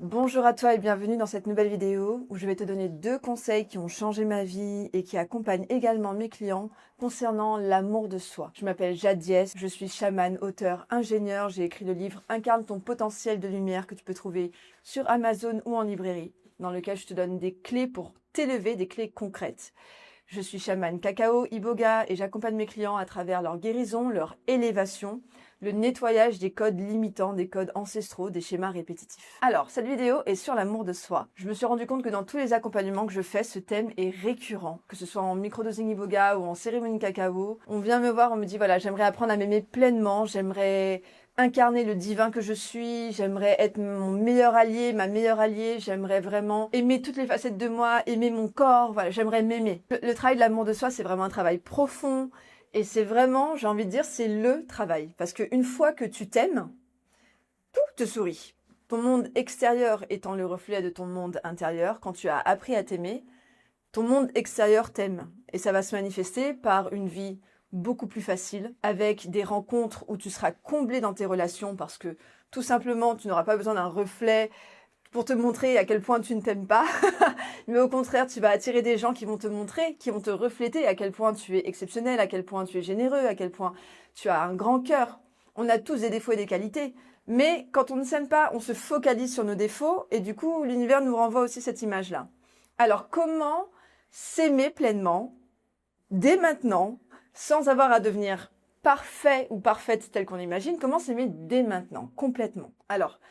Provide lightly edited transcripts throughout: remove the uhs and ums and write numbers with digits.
Bonjour à toi et bienvenue dans cette nouvelle vidéo où je vais te donner 2 conseils qui ont changé ma vie et qui accompagnent également mes clients concernant l'amour de soi. Je m'appelle Jade Diès, je suis chamane, auteur, ingénieur. J'ai écrit le livre Incarne ton potentiel de lumière que tu peux trouver sur Amazon ou en librairie, dans lequel je te donne des clés pour t'élever, des clés concrètes. Je suis chamane cacao, iboga et j'accompagne mes clients à travers leur guérison, leur élévation, le nettoyage des codes limitants, des codes ancestraux, des schémas répétitifs. Alors, cette vidéo est sur l'amour de soi. Je me suis rendu compte que dans tous les accompagnements que je fais, ce thème est récurrent. Que ce soit en microdosing iboga ou en cérémonie cacao, on vient me voir, on me dit voilà, j'aimerais apprendre à m'aimer pleinement, j'aimerais incarner le divin que je suis, j'aimerais être mon meilleur allié, ma meilleure alliée, j'aimerais vraiment aimer toutes les facettes de moi, aimer mon corps, voilà, j'aimerais m'aimer. Le travail de l'amour de soi, c'est vraiment un travail profond et c'est vraiment, j'ai envie de dire, c'est le travail. Parce qu'une fois que tu t'aimes, tout te sourit. Ton monde extérieur étant le reflet de ton monde intérieur, quand tu as appris à t'aimer, ton monde extérieur t'aime. Et ça va se manifester par une vie beaucoup plus facile, avec des rencontres où tu seras comblé dans tes relations parce que tout simplement, tu n'auras pas besoin d'un reflet pour te montrer à quel point tu ne t'aimes pas, mais au contraire, tu vas attirer des gens qui vont te montrer, qui vont te refléter à quel point tu es exceptionnel, à quel point tu es généreux, à quel point tu as un grand cœur. On a tous des défauts et des qualités, mais quand on ne s'aime pas, on se focalise sur nos défauts et du coup, l'univers nous renvoie aussi cette image-là. Alors, comment s'aimer pleinement, dès maintenant, sans avoir à devenir parfait ou parfaite telle qu'on l'imagine? Comment s'aimer dès maintenant, complètement? Alors,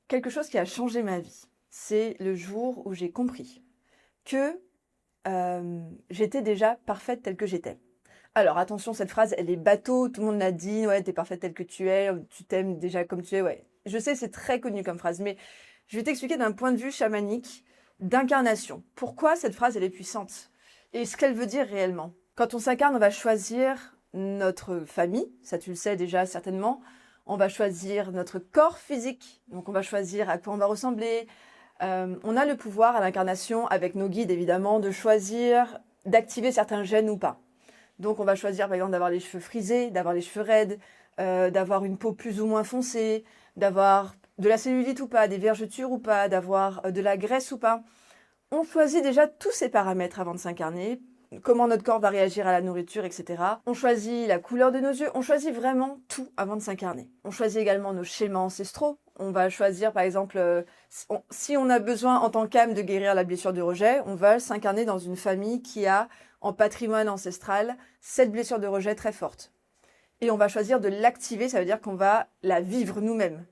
quelque chose qui a changé ma vie, c'est le jour où j'ai compris que j'étais déjà parfaite telle que j'étais. Alors attention, cette phrase, elle est bateau, tout le monde l'a dit, ouais, t'es parfaite telle que tu es, tu t'aimes déjà comme tu es, ouais. Je sais, c'est très connu comme phrase, mais je vais t'expliquer d'un point de vue chamanique, d'incarnation. Pourquoi cette phrase, elle est puissante et ce qu'elle veut dire réellement. Quand on s'incarne, on va choisir notre famille, ça tu le sais déjà certainement. On va choisir notre corps physique, donc on va choisir à quoi on va ressembler. On a le pouvoir à l'incarnation, avec nos guides évidemment, de choisir d'activer certains gènes ou pas. Donc on va choisir par exemple d'avoir les cheveux frisés, d'avoir les cheveux raides, d'avoir une peau plus ou moins foncée, d'avoir de la cellulite ou pas, des vergetures ou pas, d'avoir de la graisse ou pas. On choisit déjà tous ces paramètres avant de s'incarner, comment notre corps va réagir à la nourriture, etc. On choisit la couleur de nos yeux, on choisit vraiment tout avant de s'incarner. On choisit également nos schémas ancestraux. On va choisir par exemple, si on a besoin en tant qu'âme de guérir la blessure de rejet, on va s'incarner dans une famille qui a en patrimoine ancestral cette blessure de rejet très forte. Et on va choisir de l'activer, ça veut dire qu'on va la vivre nous-mêmes.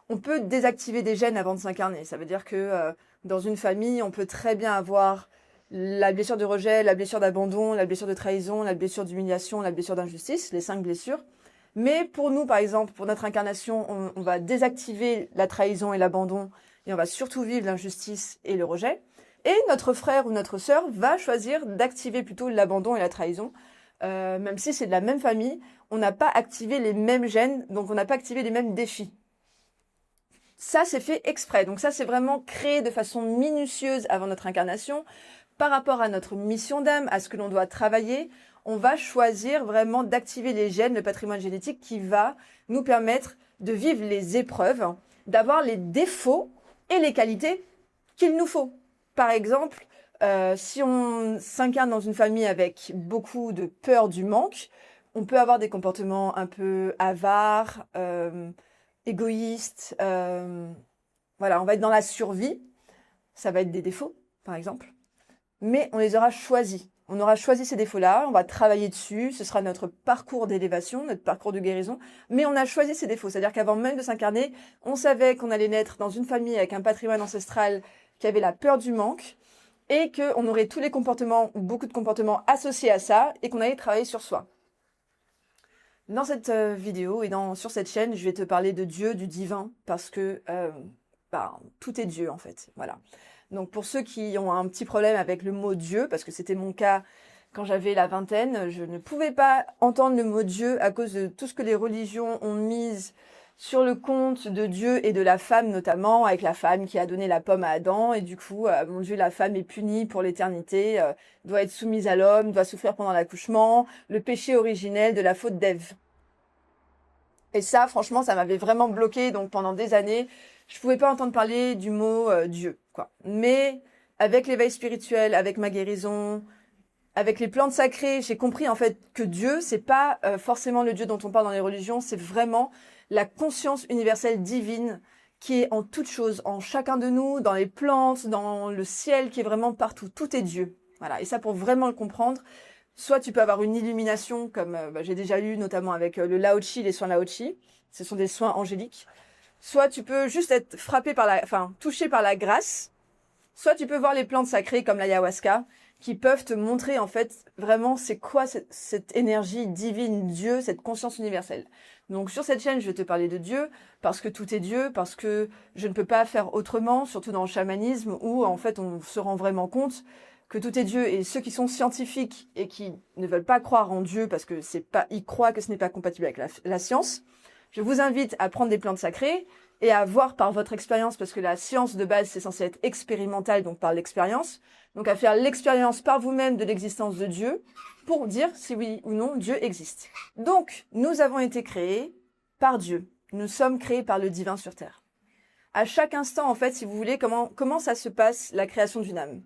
On peut désactiver des gènes avant de s'incarner. Ça veut dire que dans une famille, on peut très bien avoir la blessure de rejet, la blessure d'abandon, la blessure de trahison, la blessure d'humiliation, la blessure d'injustice, les 5 blessures. Mais pour nous, par exemple, pour notre incarnation, on va désactiver la trahison et l'abandon et on va surtout vivre l'injustice et le rejet. Et notre frère ou notre sœur va choisir d'activer plutôt l'abandon et la trahison. Même si c'est de la même famille, on n'a pas activé les mêmes gènes, donc on n'a pas activé les mêmes défis. Ça, c'est fait exprès. Donc ça, c'est vraiment créé de façon minutieuse avant notre incarnation. Par rapport à notre mission d'âme, à ce que l'on doit travailler, on va choisir vraiment d'activer les gènes, le patrimoine génétique qui va nous permettre de vivre les épreuves, d'avoir les défauts et les qualités qu'il nous faut. Par exemple, si on s'incarne dans une famille avec beaucoup de peur du manque, on peut avoir des comportements un peu avares, égoïstes. Voilà, on va être dans la survie. Ça va être des défauts, par exemple. Mais on les aura choisis. On aura choisi ces défauts-là, on va travailler dessus, ce sera notre parcours d'élévation, notre parcours de guérison, mais on a choisi ces défauts. C'est-à-dire qu'avant même de s'incarner, on savait qu'on allait naître dans une famille avec un patrimoine ancestral qui avait la peur du manque, et qu'on aurait tous les comportements, ou beaucoup de comportements associés à ça, et qu'on allait travailler sur soi. Dans cette vidéo et sur cette chaîne, je vais te parler de Dieu, du divin, parce que tout est Dieu en fait, voilà. Donc pour ceux qui ont un petit problème avec le mot Dieu, parce que c'était mon cas quand j'avais la vingtaine, je ne pouvais pas entendre le mot Dieu à cause de tout ce que les religions ont mis sur le compte de Dieu et de la femme notamment, avec la femme qui a donné la pomme à Adam, et du coup, mon Dieu, la femme est punie pour l'éternité, doit être soumise à l'homme, doit souffrir pendant l'accouchement, le péché originel de la faute d'Ève. Et ça, franchement, ça m'avait vraiment bloqué, donc pendant des années, je pouvais pas entendre parler du mot Dieu, quoi. Mais avec l'éveil spirituel, avec ma guérison, avec les plantes sacrées, j'ai compris en fait que Dieu, c'est pas forcément le Dieu dont on parle dans les religions, c'est vraiment la conscience universelle divine qui est en toutes choses, en chacun de nous, dans les plantes, dans le ciel, qui est vraiment partout. Tout est Dieu. Voilà. Et ça, pour vraiment le comprendre, soit tu peux avoir une illumination, comme j'ai déjà eu notamment avec le Lao Chi, les soins Lao Chi. Ce sont des soins angéliques. Soit tu peux juste être frappé touché par la grâce. Soit tu peux voir les plantes sacrées comme l'ayahuasca, qui peuvent te montrer en fait vraiment c'est quoi cette énergie divine, Dieu, cette conscience universelle. Donc sur cette chaîne, je vais te parler de Dieu, parce que tout est Dieu, parce que je ne peux pas faire autrement, surtout dans le chamanisme, où en fait on se rend vraiment compte que tout est Dieu. Et ceux qui sont scientifiques et qui ne veulent pas croire en Dieu, parce que ils croient que ce n'est pas compatible avec la science, je vous invite à prendre des plantes sacrées et à voir par votre expérience, parce que la science de base, c'est censé être expérimental, donc par l'expérience. Donc à faire l'expérience par vous-même de l'existence de Dieu pour dire si oui ou non Dieu existe. Donc, nous avons été créés par Dieu. Nous sommes créés par le divin sur terre. À chaque instant, en fait, si vous voulez, comment ça se passe, la création d'une âme?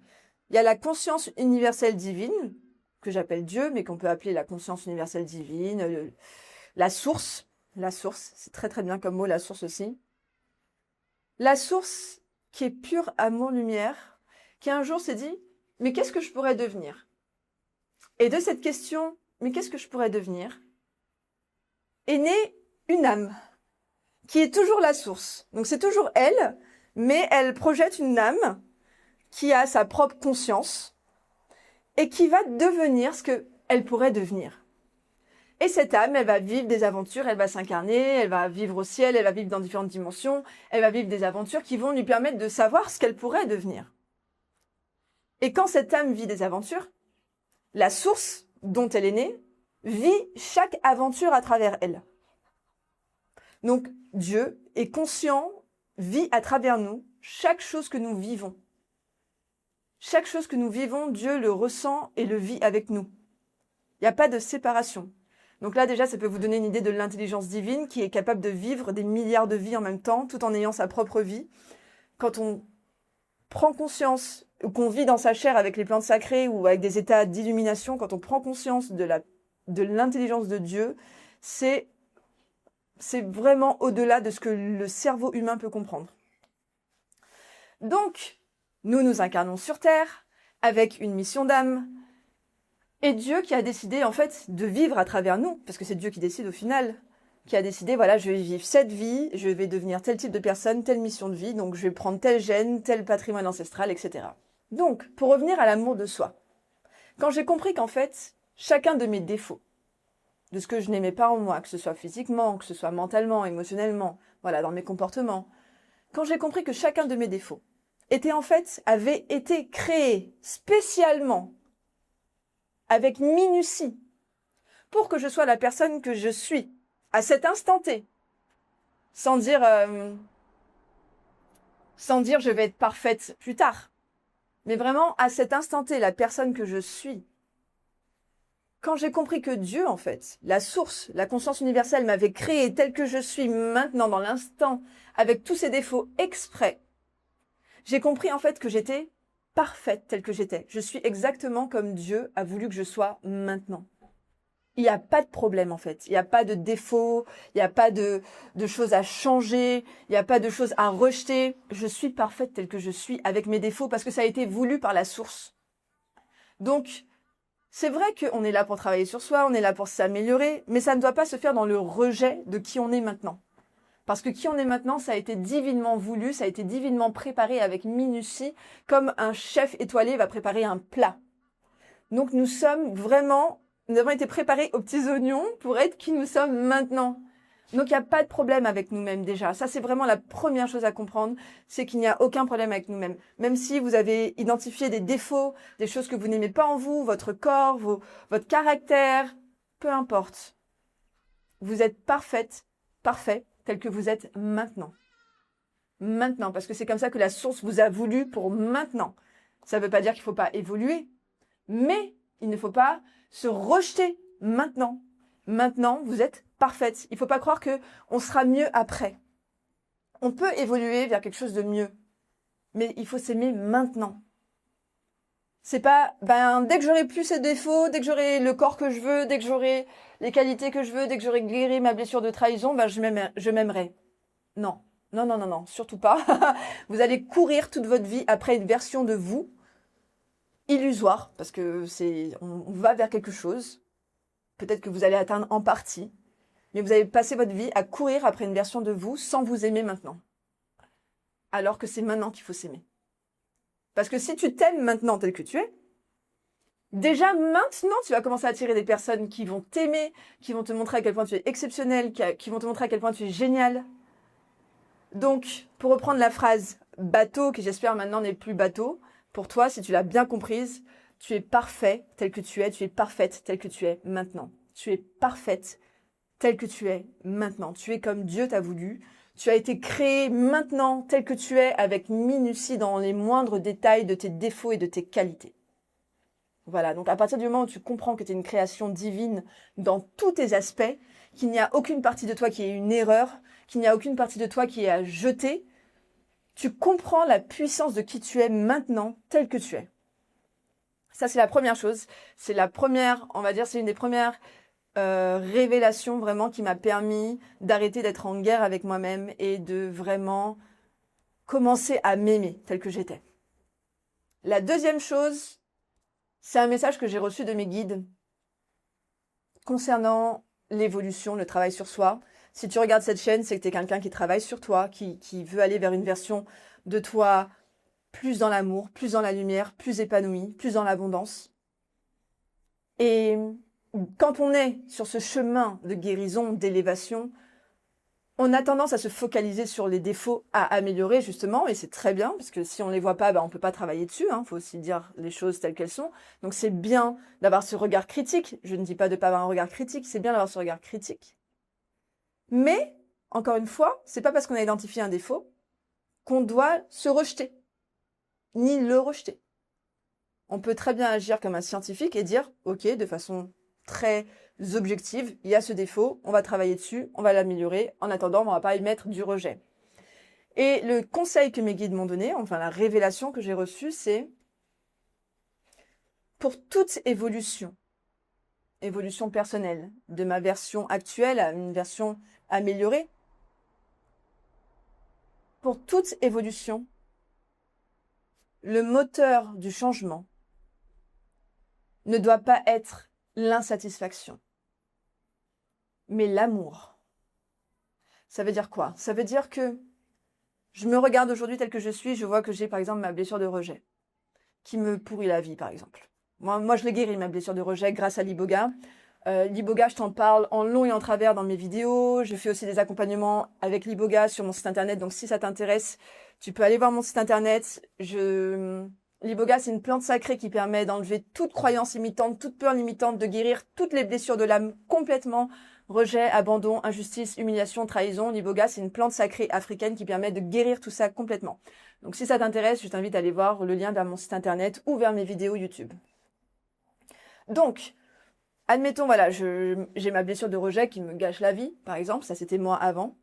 Il y a la conscience universelle divine, que j'appelle Dieu, mais qu'on peut appeler la conscience universelle divine, la source. La source, c'est très très bien comme mot, la source aussi. La source qui est pure amour-lumière, qui un jour s'est dit « Mais qu'est-ce que je pourrais devenir ?» Et de cette question « Mais qu'est-ce que je pourrais devenir ?» est née une âme, qui est toujours la source. Donc c'est toujours elle, mais elle projette une âme qui a sa propre conscience et qui va devenir ce qu'elle pourrait devenir. Et cette âme, elle va vivre des aventures, elle va s'incarner, elle va vivre au ciel, elle va vivre dans différentes dimensions, elle va vivre des aventures qui vont lui permettre de savoir ce qu'elle pourrait devenir. Et quand cette âme vit des aventures, la source dont elle est née vit chaque aventure à travers elle. Donc Dieu est conscient, vit à travers nous chaque chose que nous vivons. Chaque chose que nous vivons, Dieu le ressent et le vit avec nous. Il n'y a pas de séparation. Donc là, déjà, ça peut vous donner une idée de l'intelligence divine qui est capable de vivre des milliards de vies en même temps, tout en ayant sa propre vie. Quand on prend conscience, ou qu'on vit dans sa chair avec les plantes sacrées ou avec des états d'illumination, quand on prend conscience de l'intelligence de Dieu, c'est vraiment au-delà de ce que le cerveau humain peut comprendre. Donc, nous nous incarnons sur Terre avec une mission d'âme, et Dieu qui a décidé, en fait, de vivre à travers nous, parce que c'est Dieu qui décide au final, qui a décidé, voilà, je vais vivre cette vie, je vais devenir tel type de personne, telle mission de vie, donc je vais prendre tel gène, tel patrimoine ancestral, etc. Donc, pour revenir à l'amour de soi, quand j'ai compris qu'en fait, chacun de mes défauts, de ce que je n'aimais pas en moi, que ce soit physiquement, que ce soit mentalement, émotionnellement, voilà, dans mes comportements, quand j'ai compris que chacun de mes défauts avait été créé spécialement avec minutie, pour que je sois la personne que je suis, à cet instant T, sans dire je vais être parfaite plus tard, mais vraiment à cet instant T, la personne que je suis. Quand j'ai compris que Dieu, en fait, la source, la conscience universelle m'avait créé telle que je suis maintenant, dans l'instant, avec tous ces défauts exprès, j'ai compris en fait que j'étais parfaite telle que j'étais. Je suis exactement comme Dieu a voulu que je sois maintenant. Il n'y a pas de problème en fait. Il n'y a pas de défaut, il n'y a pas de choses à changer, il n'y a pas de choses à rejeter. Je suis parfaite telle que je suis avec mes défauts parce que ça a été voulu par la source. Donc, c'est vrai qu'on est là pour travailler sur soi, on est là pour s'améliorer, mais ça ne doit pas se faire dans le rejet de qui on est maintenant. Parce que qui on est maintenant, ça a été divinement voulu, ça a été divinement préparé avec minutie, comme un chef étoilé va préparer un plat. Donc nous avons été préparés aux petits oignons pour être qui nous sommes maintenant. Donc il n'y a pas de problème avec nous-mêmes déjà. Ça, c'est vraiment la première chose à comprendre, c'est qu'il n'y a aucun problème avec nous-mêmes. Même si vous avez identifié des défauts, des choses que vous n'aimez pas en vous, votre corps, votre caractère, peu importe. Vous êtes parfait, tel que vous êtes maintenant. Maintenant, parce que c'est comme ça que la source vous a voulu pour maintenant. Ça ne veut pas dire qu'il ne faut pas évoluer, mais il ne faut pas se rejeter maintenant. Maintenant, vous êtes parfaite. Il ne faut pas croire qu'on sera mieux après. On peut évoluer vers quelque chose de mieux, mais il faut s'aimer maintenant. C'est pas, dès que j'aurai plus ces défauts, dès que j'aurai le corps que je veux, dès que j'aurai les qualités que je veux, dès que j'aurai guéri ma blessure de trahison, je m'aimerai. Non, non, non, non, non, surtout pas. Vous allez courir toute votre vie après une version de vous illusoire, parce que on va vers quelque chose. Peut-être que vous allez atteindre en partie, mais vous allez passer votre vie à courir après une version de vous sans vous aimer maintenant. Alors que c'est maintenant qu'il faut s'aimer. Parce que si tu t'aimes maintenant tel que tu es, déjà maintenant, tu vas commencer à attirer des personnes qui vont t'aimer, qui vont te montrer à quel point tu es exceptionnel, qui vont te montrer à quel point tu es génial. Donc, pour reprendre la phrase bateau, qui j'espère maintenant n'est plus bateau, pour toi, si tu l'as bien comprise, tu es parfait tel que tu es parfaite tel que tu es maintenant. Tu es parfaite tel que tu es maintenant. Tu es comme Dieu t'a voulu. Tu as été créé maintenant tel que tu es avec minutie dans les moindres détails de tes défauts et de tes qualités. Voilà, donc à partir du moment où tu comprends que tu es une création divine dans tous tes aspects, qu'il n'y a aucune partie de toi qui est une erreur, qu'il n'y a aucune partie de toi qui est à jeter, tu comprends la puissance de qui tu es maintenant tel que tu es. Ça, c'est la première chose. C'est la première, on va dire, c'est une des premières révélation vraiment qui m'a permis d'arrêter d'être en guerre avec moi-même et de vraiment commencer à m'aimer tel que j'étais. La deuxième chose, c'est un message que j'ai reçu de mes guides concernant l'évolution, le travail sur soi. Si tu regardes cette chaîne, c'est que tu es quelqu'un qui travaille sur toi, qui veut aller vers une version de toi plus dans l'amour, plus dans la lumière, plus épanouie, plus dans l'abondance. Et quand on est sur ce chemin de guérison, d'élévation, on a tendance à se focaliser sur les défauts à améliorer justement, et c'est très bien, parce que si on les voit pas, on peut pas travailler dessus, faut aussi dire les choses telles qu'elles sont. Donc c'est bien d'avoir ce regard critique, je ne dis pas de pas avoir un regard critique, c'est bien d'avoir ce regard critique. Mais, encore une fois, c'est pas parce qu'on a identifié un défaut qu'on doit se rejeter, ni le rejeter. On peut très bien agir comme un scientifique et dire, ok, de façon très objective, il y a ce défaut, on va travailler dessus, on va l'améliorer, en attendant, on va pas y mettre du rejet. Et le conseil que mes guides m'ont donné, enfin la révélation que j'ai reçue, c'est pour toute évolution personnelle, de ma version actuelle à une version améliorée, pour toute évolution, le moteur du changement ne doit pas être l'insatisfaction, mais l'amour. Ça veut dire quoi? Ça veut dire que je me regarde aujourd'hui tel que je suis, je vois que j'ai par exemple ma blessure de rejet, qui me pourrit la vie par exemple. Moi je l'ai guéri ma blessure de rejet grâce à l'Iboga. L'Iboga, je t'en parle en long et en travers dans mes vidéos. Je fais aussi des accompagnements avec l'Iboga sur mon site internet, donc si ça t'intéresse, tu peux aller voir mon site internet. L'Iboga, c'est une plante sacrée qui permet d'enlever toute croyance limitante, toute peur limitante, de guérir toutes les blessures de l'âme complètement. Rejet, abandon, injustice, humiliation, trahison. L'Iboga, c'est une plante sacrée africaine qui permet de guérir tout ça complètement. Donc si ça t'intéresse, je t'invite à aller voir le lien vers mon site internet ou vers mes vidéos YouTube. Donc, admettons, voilà, j'ai ma blessure de rejet qui me gâche la vie, par exemple. Ça, c'était moi avant.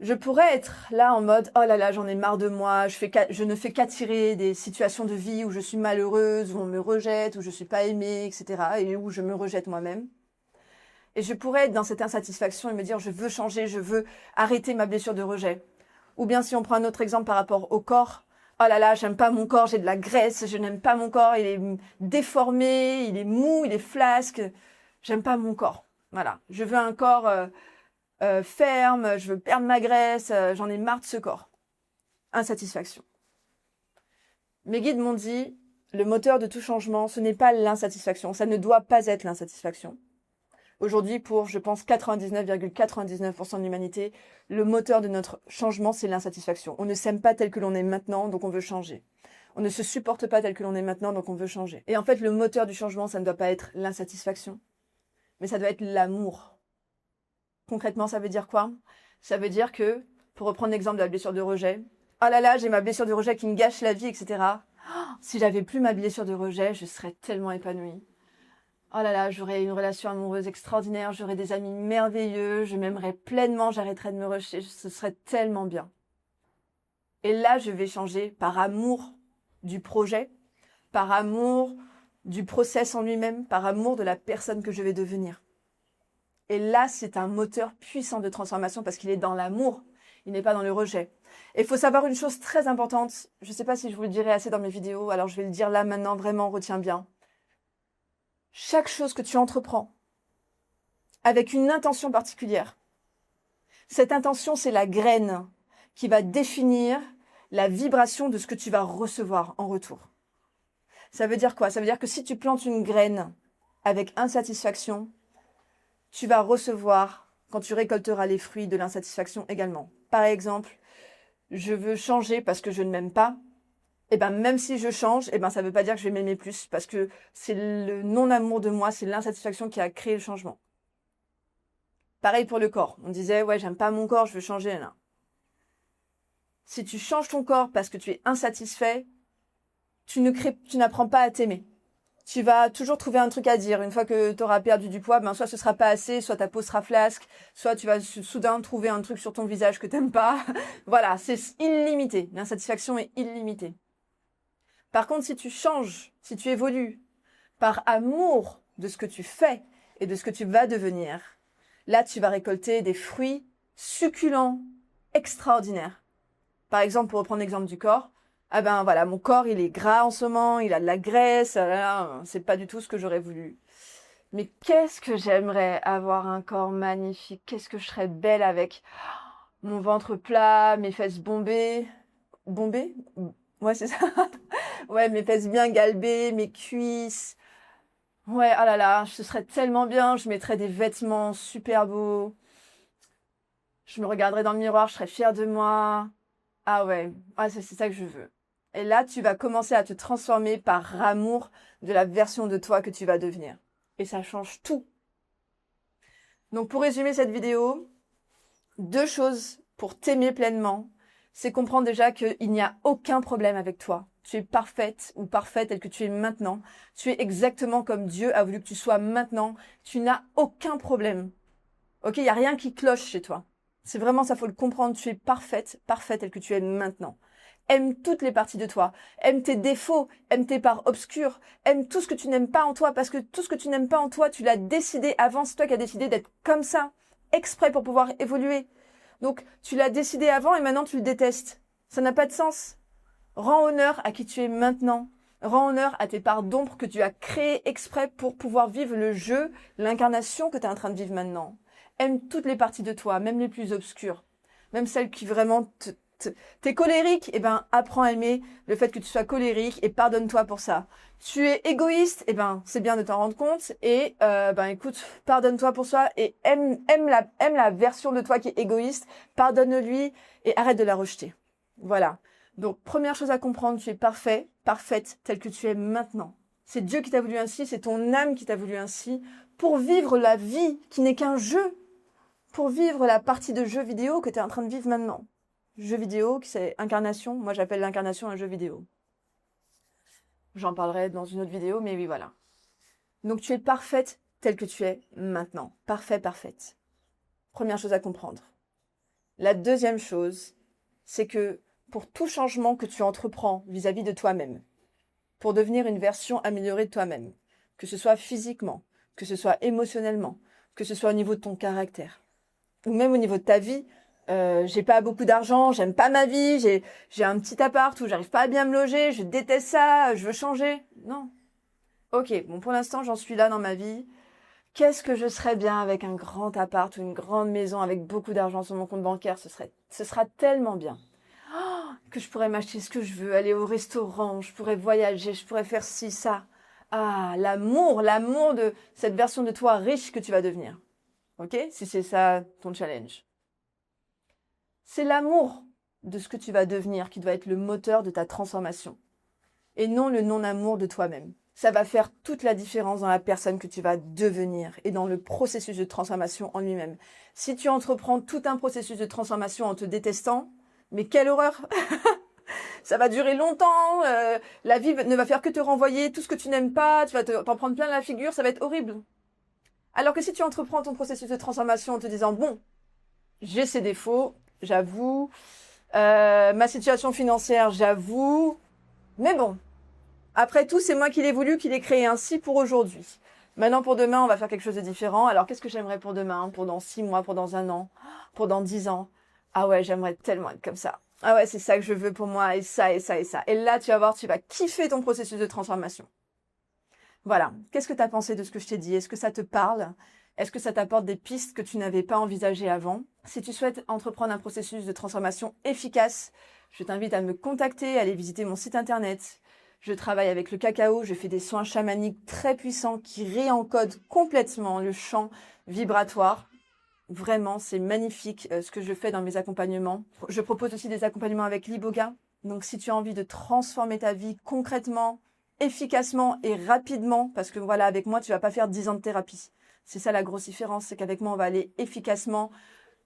Je pourrais être là en mode « Oh là là, j'en ai marre de moi, je ne fais qu'attirer des situations de vie où je suis malheureuse, où on me rejette, où je suis pas aimée, etc. et où je me rejette moi-même. » Et je pourrais être dans cette insatisfaction et me dire « Je veux changer, je veux arrêter ma blessure de rejet. » Ou bien si on prend un autre exemple par rapport au corps, « Oh là là, j'aime pas mon corps, j'ai de la graisse, je n'aime pas mon corps, il est déformé, il est mou, il est flasque, j'aime pas mon corps. » Voilà, je veux un corps... ferme, je veux perdre ma graisse, j'en ai marre de ce corps. Insatisfaction. Mes guides m'ont dit, le moteur de tout changement, ce n'est pas l'insatisfaction, ça ne doit pas être l'insatisfaction. Aujourd'hui, pour, je pense, 99,99% de l'humanité, le moteur de notre changement, c'est l'insatisfaction. On ne s'aime pas tel que l'on est maintenant, donc on veut changer. On ne se supporte pas tel que l'on est maintenant, donc on veut changer. Et en fait, le moteur du changement, ça ne doit pas être l'insatisfaction, mais ça doit être l'amour. Concrètement, ça veut dire quoi? Ça veut dire que, pour reprendre l'exemple de la blessure de rejet, « Oh là là, j'ai ma blessure de rejet qui me gâche la vie, etc. Oh, si j'avais plus ma blessure de rejet, je serais tellement épanouie. Oh là là, j'aurais une relation amoureuse extraordinaire, j'aurais des amis merveilleux, je m'aimerais pleinement, j'arrêterais de me rejeter, ce serait tellement bien. Et là, je vais changer par amour du projet, par amour du process en lui-même, par amour de la personne que je vais devenir. Et là, c'est un moteur puissant de transformation parce qu'il est dans l'amour, il n'est pas dans le rejet. Et il faut savoir une chose très importante, je ne sais pas si je vous le dirai assez dans mes vidéos, alors je vais le dire là maintenant, vraiment, retiens bien. Chaque chose que tu entreprends avec une intention particulière, cette intention, c'est la graine qui va définir la vibration de ce que tu vas recevoir en retour. Ça veut dire quoi? Ça veut dire que si tu plantes une graine avec insatisfaction, tu vas recevoir, quand tu récolteras les fruits, de l'insatisfaction également. Par exemple, je veux changer parce que je ne m'aime pas. Et ben même si je change, et ben ça veut pas dire que je vais m'aimer plus, parce que c'est le non-amour de moi, c'est l'insatisfaction qui a créé le changement. Pareil pour le corps. On disait, ouais, j'aime pas mon corps, je veux changer. Là. Si tu changes ton corps parce que tu es insatisfait, tu n'apprends pas à t'aimer. Tu vas toujours trouver un truc à dire. Une fois que tu auras perdu du poids, ben soit ce sera pas assez, soit ta peau sera flasque, soit tu vas soudain trouver un truc sur ton visage que t'aimes pas. Voilà, c'est illimité. L'insatisfaction est illimitée. Par contre, si tu changes, si tu évolues par amour de ce que tu fais et de ce que tu vas devenir, là, tu vas récolter des fruits succulents, extraordinaires. Par exemple, pour reprendre l'exemple du corps, ah ben voilà, mon corps, il est gras en ce moment, il a de la graisse, c'est pas du tout ce que j'aurais voulu. Mais qu'est-ce que j'aimerais avoir un corps magnifique, qu'est-ce que je serais belle avec mon ventre plat, mes fesses bombées. Bombées? Ouais, c'est ça. Ouais, mes fesses bien galbées, mes cuisses. Ouais, ah là là, ce serait tellement bien, je mettrais des vêtements super beaux. Je me regarderais dans le miroir, je serais fière de moi. Ah ouais, c'est ça que je veux. Et là, tu vas commencer à te transformer par amour de la version de toi que tu vas devenir. Et ça change tout. Donc pour résumer cette vidéo, 2 choses pour t'aimer pleinement, c'est comprendre déjà qu'il n'y a aucun problème avec toi. Tu es parfaite ou parfait tel que tu es maintenant. Tu es exactement comme Dieu a voulu que tu sois maintenant. Tu n'as aucun problème. Ok, il n'y a rien qui cloche chez toi. C'est vraiment ça, faut le comprendre. Tu es parfaite, parfait tel que tu es maintenant. Aime toutes les parties de toi. Aime tes défauts, aime tes parts obscures. Aime tout ce que tu n'aimes pas en toi parce que tout ce que tu n'aimes pas en toi, tu l'as décidé avant. C'est toi qui as décidé d'être comme ça, exprès pour pouvoir évoluer. Donc, tu l'as décidé avant et maintenant tu le détestes. Ça n'a pas de sens. Rends honneur à qui tu es maintenant. Rends honneur à tes parts d'ombre que tu as créées exprès pour pouvoir vivre le jeu, l'incarnation que tu es en train de vivre maintenant. Aime toutes les parties de toi, même les plus obscures. Même celles qui vraiment t'es colérique, eh ben, apprends à aimer le fait que tu sois colérique et pardonne-toi pour ça. Tu es égoïste, eh ben, c'est bien de t'en rendre compte et, écoute, pardonne-toi pour ça et aime la version de toi qui est égoïste, pardonne-lui et arrête de la rejeter. Voilà. Donc, première chose à comprendre, tu es parfait, parfaite, telle que tu es maintenant. C'est Dieu qui t'a voulu ainsi, c'est ton âme qui t'a voulu ainsi, pour vivre la vie qui n'est qu'un jeu, pour vivre la partie de jeu vidéo que tu es en train de vivre maintenant. Jeu vidéo, c'est incarnation. Moi, j'appelle l'incarnation un jeu vidéo. J'en parlerai dans une autre vidéo, mais oui, voilà. Donc, tu es parfaite telle que tu es maintenant. Parfait, parfaite. Première chose à comprendre. La deuxième chose, c'est que pour tout changement que tu entreprends vis-à-vis de toi-même, pour devenir une version améliorée de toi-même, que ce soit physiquement, que ce soit émotionnellement, que ce soit au niveau de ton caractère, ou même au niveau de ta vie, j'ai pas beaucoup d'argent, j'aime pas ma vie, j'ai un petit appart où j'arrive pas à bien me loger, je déteste ça, je veux changer. Non. Ok, bon pour l'instant j'en suis là dans ma vie. Qu'est-ce que je serais bien avec un grand appart ou une grande maison avec beaucoup d'argent sur mon compte bancaire, ce sera tellement bien. Que je pourrais m'acheter ce que je veux, aller au restaurant, je pourrais voyager, je pourrais faire ci, ça. Ah, l'amour de cette version de toi riche que tu vas devenir. Ok? Si c'est ça ton challenge. C'est l'amour de ce que tu vas devenir qui doit être le moteur de ta transformation. Et non le non-amour de toi-même. Ça va faire toute la différence dans la personne que tu vas devenir et dans le processus de transformation en lui-même. Si tu entreprends tout un processus de transformation en te détestant, mais quelle horreur! ça va durer longtemps, la vie ne va faire que te renvoyer tout ce que tu n'aimes pas, tu vas t'en prendre plein la figure, ça va être horrible. Alors que si tu entreprends ton processus de transformation en te disant, bon, j'ai ces défauts, j'avoue, ma situation financière, j'avoue, mais bon, après tout, c'est moi qui l'ai voulu, qui l'ai créé ainsi pour aujourd'hui. Maintenant, pour demain, on va faire quelque chose de différent. Alors, qu'est-ce que j'aimerais pour demain, pour dans 6 mois, pour dans 1 an, pour dans 10 ans? Ah ouais, j'aimerais tellement être comme ça. Ah ouais, c'est ça que je veux pour moi, et ça, et ça, et ça. Et là, tu vas voir, tu vas kiffer ton processus de transformation. Voilà. Qu'est-ce que tu as pensé de ce que je t'ai dit? Est-ce que ça te parle? Est-ce que ça t'apporte des pistes que tu n'avais pas envisagées avant? Si tu souhaites entreprendre un processus de transformation efficace, je t'invite à me contacter, à aller visiter mon site internet. Je travaille avec le cacao, je fais des soins chamaniques très puissants qui réencodent complètement le champ vibratoire. Vraiment, c'est magnifique ce que je fais dans mes accompagnements. Je propose aussi des accompagnements avec l'Iboga. Donc si tu as envie de transformer ta vie concrètement, efficacement et rapidement, parce que voilà, avec moi, tu vas pas faire 10 ans de thérapie. C'est ça la grosse différence, c'est qu'avec moi, on va aller efficacement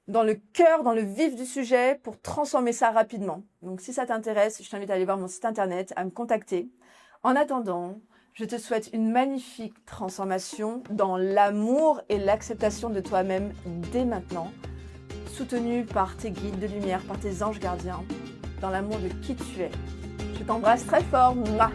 dans le cœur, dans le vif du sujet pour transformer ça rapidement. Donc si ça t'intéresse, je t'invite à aller voir mon site internet, à me contacter. En attendant, je te souhaite une magnifique transformation dans l'amour et l'acceptation de toi-même dès maintenant, soutenu par tes guides de lumière, par tes anges gardiens, dans l'amour de qui tu es. Je t'embrasse très fort. Mouah.